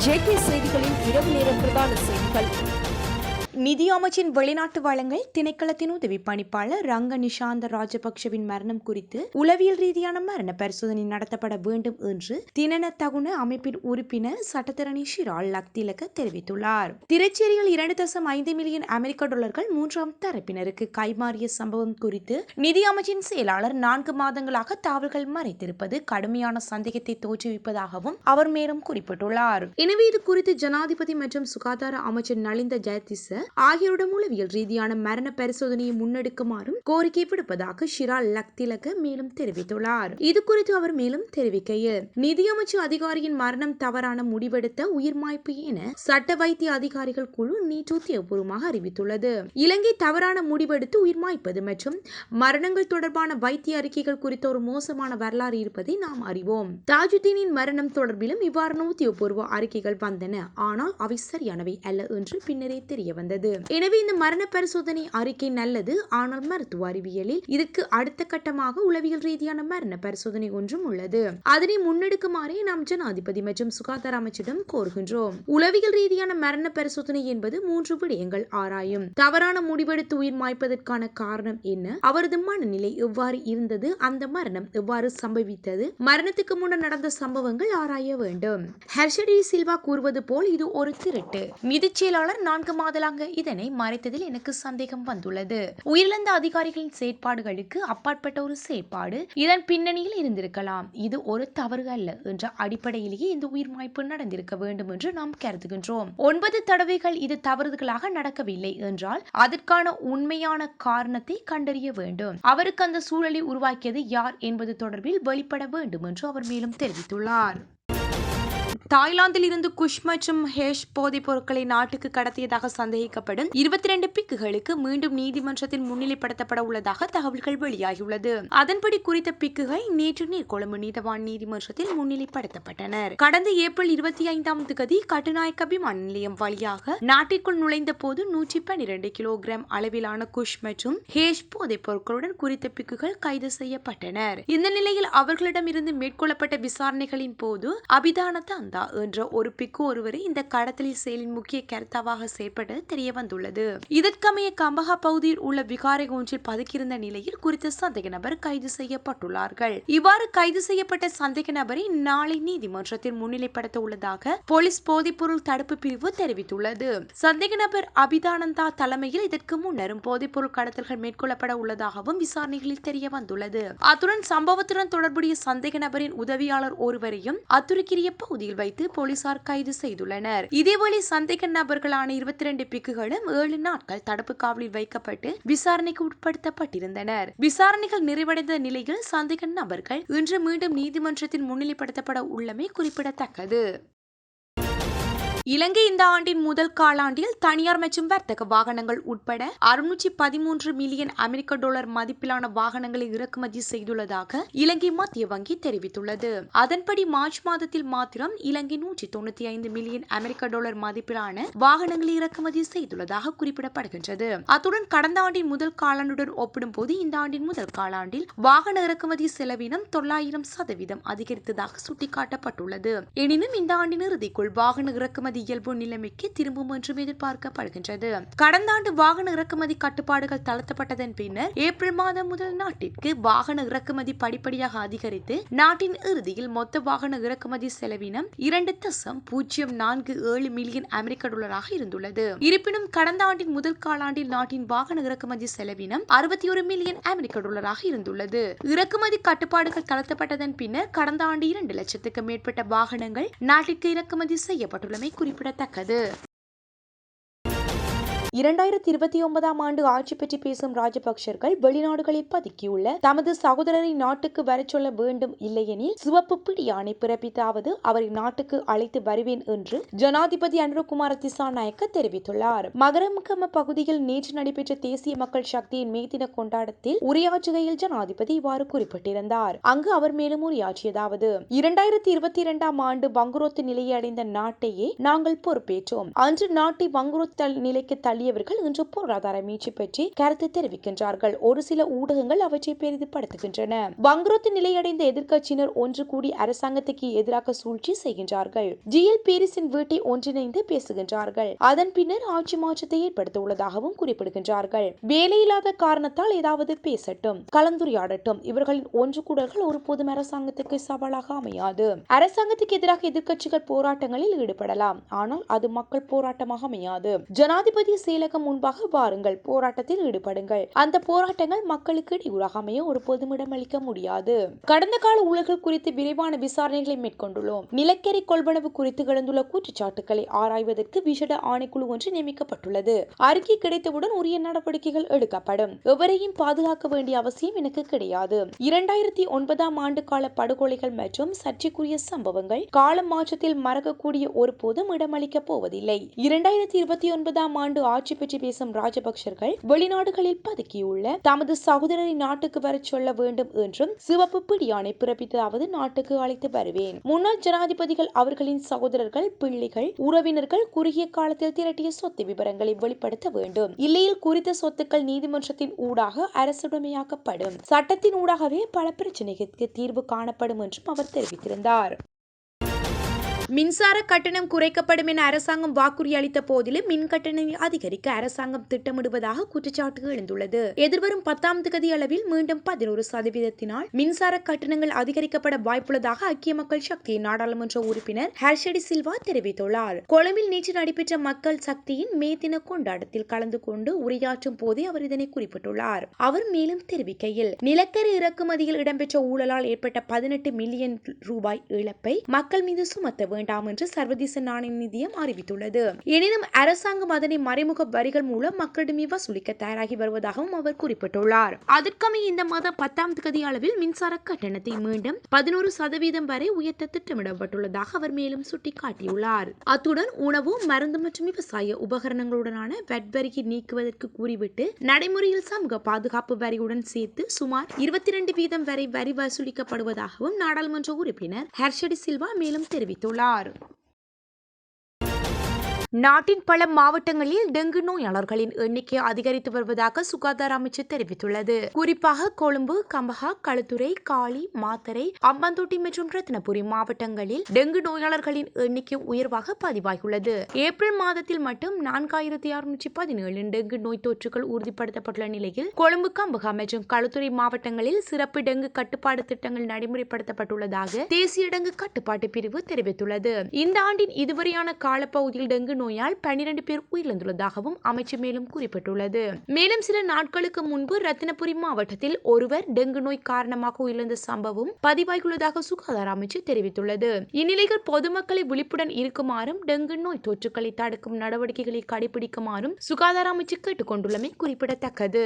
JK செய்திகளின் இரவு நேர பிரதான செய்திகள். நிதி அமைச்சின் வெளிநாட்டு வளங்கள் திணைக்களத்தின் உதவி பணிப்பாளர் ரங்க நிஷாந்த ராஜபக்ஷவின் மரணம் குறித்து உளவியல் ரீதியான மரண பரிசோதனை நடத்தப்பட வேண்டும் என்று தினன தகுன அமைப்பின் உறுப்பினர் சட்டத்தரணி ஷிரால் லக்திலக தெரிவித்துள்ளார். திரைச்சேரியில் 2.5 மில்லியன் அமெரிக்க டாலர்கள் மூன்றாம் தரப்பினருக்கு கைமாறிய சம்பவம் குறித்து நிதி அமைச்சின் செயலாளர் 4 மாதங்களாக தகவல்கள் மறைத்திருப்பது கடுமையான சந்தேகத்தை தோற்றுவிப்பதாகவும் அவர் மேலும் குறிப்பிட்டுள்ளார். எனவே இது குறித்து ஜனாதிபதி மற்றும் சுகாதார அமைச்சர் நலிந்த ஜெயதிச ஆகியோரிடம் உளவியல் ரீதியான மரண பரிசோதனையை முன்னெடுக்குமாறும் கோரிக்கை விடுப்பதாக ஷிரால் லக்திலக மேலும் தெரிவித்துள்ளார். இது குறித்து அவர் மேலும் தெரிவிக்கையில், நிதியமைச்சு அதிகாரியின் மரணம் தவறான முடிவெடுத்த உயிர்மாய்ப்பு என சட்ட வைத்திய அதிகாரிகள் குழு நேற்று உத்தியோகபூர்வமாக அறிவித்துள்ளது. இலங்கை தவறான முடிவெடுத்து உயிர்மாய்ப்பது மற்றும் மரணங்கள் தொடர்பான வைத்திய அறிக்கைகள் குறித்த ஒரு மோசமான வரலாறு இருப்பதை நாம் அறிவோம். தாஜுதீனின் மரணம் தொடர்பிலும் இவ்வாறான உத்தியோகபூர்வ அறிக்கைகள் வந்தன, ஆனால் அவை சரியானவை அல்ல என்று பின்னரே தெரிய வந்தது. எனவே இந்த மரண பரிசோதனை அறிக்கை நல்லது, ஆனால் மருத்துவ அறிவியலில் இதற்கு அடுத்த கட்டமாக உளவியல் ரீதியான மரண பரிசோதனை ஒன்றும் உள்ளது. அதனை முன்னெடுக்குமாறே நாம் ஜனாதிபதி மற்றும் சுகாதார அமைச்சிடம் கோருகின்றோம். உளவியல் ரீதியான மரண பரிசோதனை என்பது 3 விடயங்கள் ஆராயும். தவறான முடிவெடுத்து உயிர் மாய்ப்பதற்கான காரணம் என்ன, அவரது மனநிலை எவ்வாறு இருந்தது, அந்த மரணம் எவ்வாறு சம்பவித்தது, மரணத்துக்கு முன்னர் நடந்த சம்பவங்கள் ஆராய வேண்டும். ஹர்ஷடி சில்வா கூறுவது போல் இது ஒரு திருட்டு. நிதி செயலாளர் 4 மாதங்களாக இதனை மறைத்ததில் எனக்கு சந்தேகம் வந்துள்ளது. உயிரிழந்த அதிகாரிகளின் செயற்பாடுகளுக்கு அப்பாற்பட்ட ஒரு செயற்பாடு இதன் பின்னணியில் இருந்திருக்கலாம். இது ஒரு தவறு அல்ல என்ற அடிப்படையிலேயே இந்த உயிர்மாய்ப்பு நடந்திருக்க வேண்டும் என்று நாம் கருதுகின்றோம். 9 தடவைகள் இது தவறுதலாக நடக்கவில்லை என்றால் அதற்கான உண்மையான காரணத்தை கண்டறிய வேண்டும். அவருக்கு அந்த சூழலை உருவாக்கியது யார் என்பது தொடர்பில் வெளிப்பட வேண்டும் என்று அவர் மேலும் தெரிவித்துள்ளார். தாய்லாந்தில் இருந்து குஷ் மற்றும் ஹேஷ் போதைப் பொருட்களை நாட்டுக்கு கடத்தியதாக சந்தேகிக்கப்படும் 22 பிக்குகளுக்கு மீண்டும் நீதிமன்றத்தில் முன்னிலைப்படுத்தப்பட உள்ளதாக தகவல்கள் வெளியாகியுள்ளது. அதன்படி குறித்த பிக்குகள் நேற்று நீர்கொழும்பு நீதவான் நீதிமன்றத்தில் முன்னிலைப்படுத்தப்பட்டனர். கடந்த ஏப்ரல் 25 கட்டுநாயக்க விமான நிலையம் வழியாக நாட்டிற்குள் நுழைந்த போது 112 கிலோகிராம் அளவிலான குஷ் மற்றும் ஹேஷ் போதைப் பொருட்களுடன் குறித்த பிக்குகள் கைது செய்யப்பட்டனர். இந்த நிலையில் அவர்களிடம் இருந்து மேற்கொள்ளப்பட்ட விசாரணைகளின் போது அபிதான தந்தா என்ற ஒரு பிக்கு ஒருவரை இந்த கடத்தல் செயலின் முக்கிய கர்த்தாவாக செயற்பட்டது தெரிய வந்துள்ளது. இதற்கமைய கம்பஹா பகுதியில் உள்ள விகாரை ஒன்றில் பதுக்கியிருந்த நிலையில் குறித்த சந்தேக நபர் கைது செய்யப்பட்டுள்ளார்கள். இவ்வாறு கைது செய்யப்பட்ட சந்தேக நபரை நாளை நீதிமன்றத்தில் முன்னிலைப்படுத்த உள்ளதாக போலீஸ் போதைப்பொருள் தடுப்பு பிரிவு தெரிவித்துள்ளது. சந்தேக நபர் அபிதானந்தா தலைமையில் இதற்கு முன்னரும் போதைப்பொருள் கடத்தல்கள் மேற்கொள்ளப்பட உள்ளதாகவும் விசாரணைகளில் தெரிய வந்துள்ளது. அத்துடன் சம்பவத்துடன் தொடர்புடைய சந்தேக நபரின் உதவியாளர் ஒருவரையும் அத்துருக்கிரிய பகுதியில் வைத்து போலீசார் கைது செய்துள்ளனர். இதேவேளை சந்தேக நபர்களான 22 பிக்குகளும் 7 நாட்கள் தடுப்பு காவலில் வைக்கப்பட்டு விசாரணைக்கு உட்படுத்தப்பட்டிருந்தனர். விசாரணைகள் நிறைவடைந்த நிலையில் சந்தேக நபர்கள் இன்று மீண்டும் நீதிமன்றத்தில் முன்னிலைப்படுத்தப்பட உள்ளமை குறிப்பிடத்தக்கது. இலங்கை இந்த ஆண்டின் முதல் காலாண்டில் தனியார் மற்றும் வர்த்தக வாகனங்கள் உட்பட 613 மில்லியன் அமெரிக்க டாலர் மதிப்பிலான வாகனங்களை இறக்குமதி செய்துள்ளதாக இலங்கை மத்திய வங்கி தெரிவித்துள்ளது. அதன்படி மார்ச் மாதத்தில் மாத்திரம் இலங்கை 195 மில்லியன் அமெரிக்க டாலர் மதிப்பிலான வாகனங்களை இறக்குமதி செய்துள்ளதாக குறிப்பிடப்படுகின்றது. அத்துடன் கடந்த ஆண்டின் முதல் காலாண்டுடன் ஒப்பிடும்போது இந்த ஆண்டின் முதல் காலாண்டில் வாகன இறக்குமதி செலவினம் 900% அதிகரித்ததாக சுட்டிக்காட்டப்பட்டுள்ளது. எனினும் இந்த ஆண்டின் இறுதிக்குள் வாகன இறக்குமதி இயல்பு நிலைமைக்கு திரும்பும் என்றும் எதிர்பார்க்கப்படுகின்றது. கடந்த ஆண்டு வாகன இறக்குமதி கட்டுப்பாடுகள் தளர்த்தப்பட்டதன் பின்னர் ஏப்ரல் மாதம் முதல் நாட்டிற்கு வாகன இறக்குமதி படிப்படியாக அதிகரித்து நாட்டின் இறுதியில் மொத்த வாகன இறக்குமதி செலவினம் 2.047 மில்லியன் அமெரிக்க டாலராக இருந்துள்ளது. இருப்பினும் கடந்த ஆண்டின் முதல் காலாண்டில் நாட்டின் வாகன இறக்குமதி செலவினம் 61 மில்லியன் அமெரிக்க டாலராக இருந்துள்ளது. இறக்குமதி கட்டுப்பாடுகள் தளர்த்தப்பட்டதன் பின்னர் கடந்த ஆண்டு 2 லட்சத்துக்கு மேற்பட்ட வாகனங்கள் நாட்டிற்கு இறக்குமதி செய்யப்பட்டுள்ளமை குறிப்பிடத்தக்கது. 2029 ஆண்டு ஆட்சி பற்றி பேசும் ராஜபக்சர்கள் வெளிநாடுகளில் பதுக்கியுள்ள தமது சகோதரரை நாட்டுக்கு வரச் சொல்ல வேண்டும், இல்லையெனில் சிவப்பு பிடியாணை பிறப்பித்தாவது அவரை நாட்டுக்கு அழைத்து வருவேன் என்று ஜனாதிபதி அனுரகுமார திசாநாயக்க தெரிவித்துள்ளார். மகரமுகம பகுதியில் நேற்று நடைபெற்ற தேசிய மக்கள் சக்தியின் மே தின கொண்டாட்டத்தில் உரையாற்றுகையில் ஜனாதிபதி இவ்வாறு குறிப்பிட்டிருந்தார். அங்கு அவர் மேலும் உரையாற்றியதாவது: 2022 ஆண்டு வங்குரோத்து நிலையை அடைந்த நாட்டையே நாங்கள் பொறுப்பேற்றோம். அன்று நாட்டை வங்குரோத்து நிலைக்கு தள்ளி சொல்லியவர்கள் இன்று பொருளாதார மீட்சி பற்றி கருத்து தெரிவிக்கின்றார்கள். ஒரு சில ஊடகங்கள் அவற்றை பெரிதுபடுத்துகின்றன. வங்குரோத்து நிலையடைந்த எதிர்க்கட்சியினர் ஒன்று கூடி அரசாங்கத்துக்கு எதிராக சூழ்ச்சி செய்கின்றார்கள். ஜிஎல் பீரிஸின் வீட்டை ஒன்றிணைந்து பேசுகின்றார்கள். அதன் பின்னர் ஆட்சி மாற்றத்தை ஏற்படுத்த உள்ளதாகவும் குறிப்பிடுகின்றார்கள். வேலையில்லாத காரணத்தால் ஏதாவது பேசட்டும், கலந்துரையாடட்டும். இவர்களின் ஒன்று கூடல்கள் ஒருபோதும் அரசாங்கத்துக்கு சவாலாக அமையாது. அரசாங்கத்துக்கு எதிராக எதிர்க்கட்சிகள் போராட்டங்களில் ஈடுபடலாம், ஆனால் அது மக்கள் போராட்டமாக அமையாது. ஜனாதிபதி செயலகம் முன்பாக வாருங்கள், போராட்டத்தில் ஈடுபடுங்கள். அந்த போராட்டங்கள் மக்களுக்கு இடையூறாக அமைய ஒருபோதும் இடமளிக்க முடியாது. கடந்த கால ஊழல்கள் குறித்து விரைவான விசாரணைகளை மேற்கொண்டுள்ளோம். நிலக்கரி கொள்வனவு குறித்து எழுந்துள்ள குற்றச்சாட்டுகளை ஆராய்வதற்கு விசேட ஆணைக்குழு ஒன்று நியமிக்கப்பட்டுள்ளது. அறிக்கை கிடைத்தவுடன் உரிய நடவடிக்கைகள் எடுக்கப்படும். எவரையும் பாதுகாக்க வேண்டிய அவசியம் எனக்கு கிடையாது. 2009 ஆண்டு கால படுகொலைகள் மற்றும் சர்ச்சைக்குரிய சம்பவங்கள் கால மாற்றத்தில் மறக்கக்கூடிய ஒருபோதும் இடமளிக்கப் போவதில்லை. 2029 ஆண்டு ஆட்சி பற்றி பேசும் ராஜபக்சர்கள் வெளிநாடுகளில் பதுக்கியுள்ள தமது சகோதரரை நாட்டுக்கு வர சொல்ல வேண்டும் என்றும் சிவப்பு பிடியாணை பிறப்பித்தாவது நாட்டுக்கு அழைத்து வருவேன். முன்னாள் ஜனாதிபதிகள் அவர்களின் சகோதரர்கள், பிள்ளைகள், உறவினர்கள் குறுகிய காலத்தில் திரட்டிய சொத்து விவரங்களை வெளிப்படுத்த வேண்டும். இல்லையில் குறித்த சொத்துக்கள் நீதிமன்றத்தின் ஊடாக அரசுடைமையாக்கப்படும். சட்டத்தின் ஊடாகவே பல பிரச்சனைகளுக்கு தீர்வு காணப்படும் என்றும் அவர் தெரிவித்திருந்தார். மின்சார கட்டணம் குறைக்கப்படும் என அரசாங்கம் வாக்குறுதி அளித்த போதிலும் மின் கட்டணத்தை அதிகரிக்க அரசாங்கம் திட்டமிடுவதாக குற்றச்சாட்டு எழுந்துள்ளது. எதிர்வரும் 10ஆம் தேதி அளவில் மீண்டும் 11% மின்சார கட்டணங்கள் அதிகரிக்கப்பட வாய்ப்புள்ளதாக ஐக்கிய மக்கள் சக்தியின் நாடாளுமன்ற உறுப்பினர் ஹர்ஷடி சில்வா தெரிவித்துள்ளார். கொழும்பில் நேற்று நடைபெற்ற மக்கள் சக்தியின் மே தின கொண்டாட்டத்தில் கலந்து கொண்டு உரையாற்றும் போதே அவர் இதனை குறிப்பிட்டுள்ளார். அவர் மேலும் தெரிவிக்கையில், நிலக்கரி இறக்குமதியில் இடம்பெற்ற ஊழலால் ஏற்பட்ட 18 மில்லியன் ரூபாய் இழப்பை மக்கள் மீது சுமத்த வேண்டாம் என்று சர்வதேச நாணய நிதியம் அறிவித்துள்ளது. எனினும் அரசாங்கம் அதனை மறைமுக வரிகள் மூலம் மக்களிடமே வசூலிக்க தயாராகி வருவதாகவும் அவர் குறிப்பிட்டுள்ளார். அதற்கமைய இந்த மாதம் 10ஆம் தேதி அளவில் மின்சார கட்டணத்தை மீண்டும் 11% வரை உயர்த்த திட்டமிடப்பட்டுள்ளதாக அவர் மேலும் சுட்டிக்காட்டியுள்ளார். அத்துடன் உணவு, மருந்து மற்றும் விவசாய உபகரணங்களுடனான வட் வரியை நீக்குவதற்கு கூறிவிட்டு நடைமுறையில் சமூக பாதுகாப்பு வரியுடன் சேர்த்து சுமார் 22% வரை வரி வசூலிக்கப்படுவதாகவும் நாடாளுமன்ற உறுப்பினர் ஹர்ஷடி சில்வா மேலும் தெரிவித்துள்ளார். நாட்டின் பல மாவட்டங்களில் டெங்கு நோயாளர்களின் எண்ணிக்கை அதிகரித்து வருவதாக சுகாதார அமைச்சு தெரிவித்துள்ளது. குறிப்பாக கொழும்பு, கம்பஹா, களுத்துறை, காலி, மாத்தறை, அம்பாந்தோட்டை மற்றும் ரத்தினபுரி மாவட்டங்களில் டெங்கு நோயாளர்களின் எண்ணிக்கை உயர்வாக பதிவாகியுள்ளது. ஏப்ரல் மாதத்தில் மட்டும் 4617 டெங்கு நோய் தொற்றுகள் உறுதிப்படுத்தப்பட்டுள்ள நிலையில் கொழும்பு, கம்பஹா மற்றும் களுத்துறை மாவட்டங்களில் சிறப்பு டெங்கு கட்டுப்பாடு திட்டங்கள் நடைமுறைப்படுத்தப்பட்டுள்ளதாக தேசிய டெங்கு கட்டுப்பாட்டு பிரிவு தெரிவித்துள்ளது. இந்த ஆண்டின் இதுவரையான காலப்பகுதியில் டெங்கு நோயால் 12 பேர் உயிரிழந்துள்ளதாகவும் அமைச்சு மேலும் குறிப்பிட்டுள்ளது. மேலும் சில நாட்களுக்கு முன்பு ரத்தினபுரி மாவட்டத்தில் ஒருவர் டெங்கு நோய் காரணமாக உயிரிழந்த சம்பவம் பதிவாகியுள்ளதாக சுகாதார அமைச்சு தெரிவித்துள்ளது. இந்நிலையில் பொதுமக்களை விழிப்புடன் இருக்குமாறும் டெங்கு நோய் தொற்றுகளை தடுக்கும் நடவடிக்கைகளை கடைபிடிக்குமாறும் சுகாதார அமைச்சு கேட்டுக் கொண்டுள்ளமை குறிப்பிடத்தக்கது.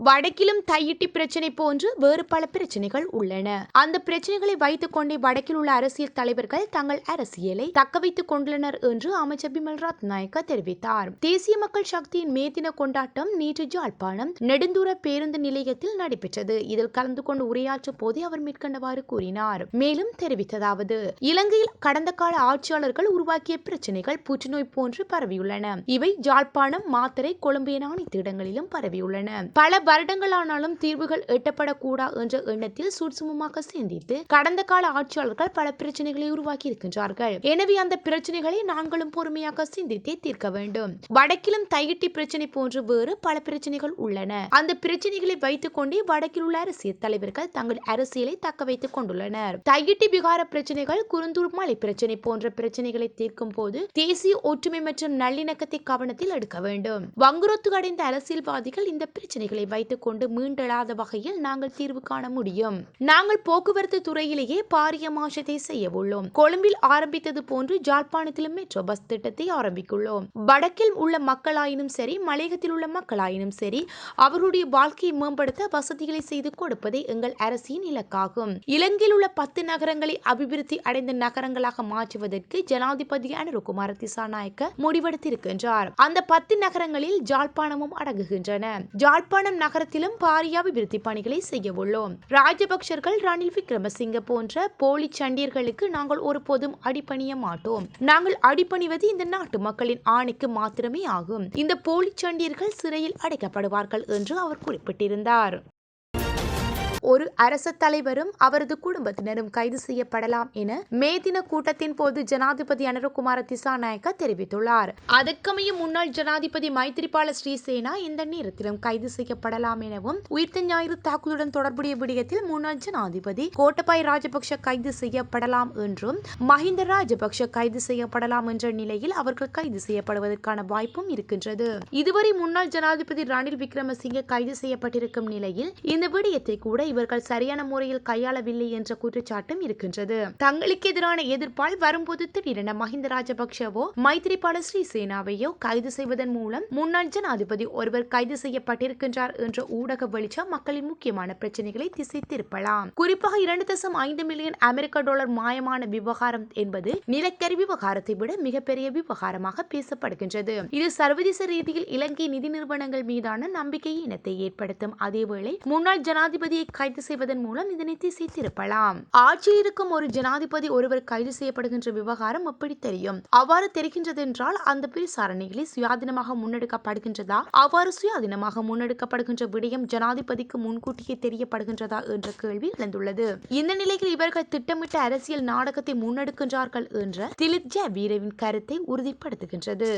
வடக்கிலும் தையிட்டி பிரச்சனை போன்று வேறு பல பிரச்சனைகள் உள்ளன. அந்த பிரச்சனைகளை வைத்துக் கொண்டே வடக்கில் உள்ள அரசியல் தலைவர்கள் தங்கள் அரசியலை தக்க வைத்துக் கொண்டுள்ளனர் என்று அமைச்சர் பிமல் ரத்நாயக்க தெரிவித்தார். தேசிய மக்கள் சக்தியின் மே தின கொண்டாட்டம் நேற்று யாழ்ப்பாணம் நெடுந்தூர பேருந்து நிலையத்தில் நடைபெற்றது. இதில் கலந்து கொண்டு உரையாற்றும் போதே அவர் மேற்கண்டவாறு கூறினார். மேலும் தெரிவித்ததாவது, இலங்கையில் கடந்த கால ஆட்சியாளர்கள் உருவாக்கிய பிரச்சனைகள் புற்றுநோய் போன்று பரவியுள்ளன. இவை யாழ்ப்பாணம், மாத்தறை, கொழும்பு என அனைத்து இடங்களிலும் பரவியுள்ளன. பல வருடங்களானாலும் தீர்வுகள் எட்டப்படக்கூடா என்ற எண்ணத்தில் சூட்சுமமாக சிந்தித்து கடந்த கால ஆட்சியாளர்கள் பல பிரச்சனைகளை உருவாக்கி இருக்கின்றார்கள். எனவே அந்த பிரச்சனைகளை நாங்களும் பொறுமையாக சிந்தித்தே தீர்க்க வேண்டும். வடக்கிலும் தையிட்டி பிரச்சனை போன்று வேறு பல பிரச்சனைகள் உள்ளன. அந்த பிரச்சனைகளை வைத்துக் கொண்டே வடக்கில் உள்ள அரசியல் தலைவர்கள் தங்கள் அரசியலை தக்க வைத்துக் கொண்டுள்ளனர். தையிட்டி விகார பிரச்சனைகள், குருந்தூர் மலை பிரச்சனை போன்ற பிரச்சனைகளை தீர்க்கும் போது தேசிய ஒற்றுமை மற்றும் நல்லிணக்கத்தை கவனத்தில் எடுக்க வேண்டும். வங்குரோத்து அடைந்த அரசியல்வாதிகள் இந்த பிரச்சனைகளை வைத்துக் கொண்டு மீண்டெழாத வகையில் நாங்கள் தீர்வு காண முடியும். நாங்கள் போக்குவரத்து துறையிலேயே பாரிய மாற்றத்தை செய்ய உள்ளோம். கொழும்பில் ஆரம்பித்தது போன்று யாழ்ப்பாணத்திலும் மெட்ரோ பஸ் திட்டத்தை ஆரம்பித்துள்ளோம். வடக்கில் உள்ள மக்களாயினும் சரி, மலையகத்தில் உள்ள மக்களாயினும் சரி, அவர்களுடைய வாழ்க்கையை மேம்படுத்த வசதிகளை செய்து கொடுப்பதே எங்கள் அரசின் இலக்காகும். இலங்கையில் உள்ள 10 நகரங்களை அபிவிருத்தி அடைந்த நகரங்களாக மாற்றுவதற்கு ஜனாதிபதி அனுரகுமார திசாநாயக்க முடிவெடுத்திருக்கின்றார். அந்த 10 நகரங்களில் யாழ்ப்பாணமும் அடங்குகின்றன. யாழ்ப்பாணம் நகரத்திலும் பாரிய அபிவிருத்தி பணிகளை செய்யவுள்ளோம். ராஜபக்சர்கள் ரணில் விக்ரமசிங்க போன்ற போலி சண்டியர்களுக்கு நாங்கள் ஒருபோதும் அடிபணிய மாட்டோம். நாங்கள் அடிபணிவது இந்த நாட்டு மக்களின் ஆணைக்கு மாத்திரமே ஆகும். இந்த போலி சண்டியர்கள் சிறையில் அடைக்கப்படுவார்கள் என்று அவர் குறிப்பிட்டிருந்தார். ஒரு அரச தலைவரும் அவரது குடும்பத்தினரும் கைது செய்யப்படலாம் என மே தின கூட்டத்தின் போது ஜனாதிபதி அனுரகுமார திசாநாயக்க தெரிவித்துள்ளார். அதற்கமைய முன்னாள் ஜனாதிபதி மைத்திரிபால ஸ்ரீசேனா இந்த நேரத்திலும் கைது செய்யப்படலாம் எனவும் உயிர்த்த ஞாயிறு தாக்குதலுடன் தொடர்புடைய விடயத்தில் முன்னாள் ஜனாதிபதி கோட்டபாய ராஜபக்ஷ கைது செய்யப்படலாம் என்றும் மஹிந்த ராஜபக்ஷ கைது செய்யப்படலாம் என்ற நிலையில் அவர்கள் கைது செய்யப்படுவதற்கான வாய்ப்பும் இருக்கின்றது. இதுவரை முன்னாள் ஜனாதிபதி ரணில் விக்ரமசிங்கே கைது செய்யப்பட்டிருக்கும் நிலையில் இந்த விடயத்தை கூட இவர்கள் சரியான முறையில் கையாளவில்லை என்ற குற்றச்சாட்டும் இருக்கின்றது. தங்களுக்கு எதிரான எதிர்ப்பால் வரும்போது திடீரென மஹிந்த ராஜபக்ஷவோ மைத்திரிபால ஸ்ரீசேனாவையோ கைது செய்வதன் மூலம் முன்னாள் ஜனாதிபதி ஒருவர் கைது செய்யப்பட்டிருக்கின்றார் என்ற ஊடக வெளிச்சம் மக்களின் முக்கியமான பிரச்சனைகளை திசை திருப்பலாம். குறிப்பாக 2.5 மில்லியன் அமெரிக்க டாலர் மாயமான விவகாரம் என்பது நிலக்கரி விவகாரத்தை விட மிகப்பெரிய விவகாரமாக பேசப்படுகின்றது. இது சர்வதேச ரீதியில் இலங்கை நிதி நிறுவனங்கள் மீதான நம்பிக்கை இனத்தை ஏற்படுத்தும். அதேவேளை முன்னாள் ஜனாதிபதியை கைது செய்வதன் மூலம் இதனை திசை திருப்பலாம். ஆட்சியில் இருக்கும் ஒரு ஜனாதிபதி ஒருவர் கைது செய்யப்படுகின்ற விவகாரம் எப்படி தெரியும்? அவ்வாறு தெரிகின்றது என்றால் அந்த விசாரணைகளை சுயாதீனமாக முன்னெடுக்கப்படுகின்றதா? அவ்வாறு சுயாதீனமாக முன்னெடுக்கப்படுகின்ற விடயம் ஜனாதிபதிக்கு முன்கூட்டியே தெரியப்படுகின்றதா என்ற கேள்வி எழுந்துள்ளது. இந்த நிலையில் இவர்கள் திட்டமிட்ட அரசியல் நாடகத்தை முன்னெடுக்கின்றார்கள் என்ற திலித் ஜெயவீரவின் கருத்தை உறுதிப்படுத்துகின்றது.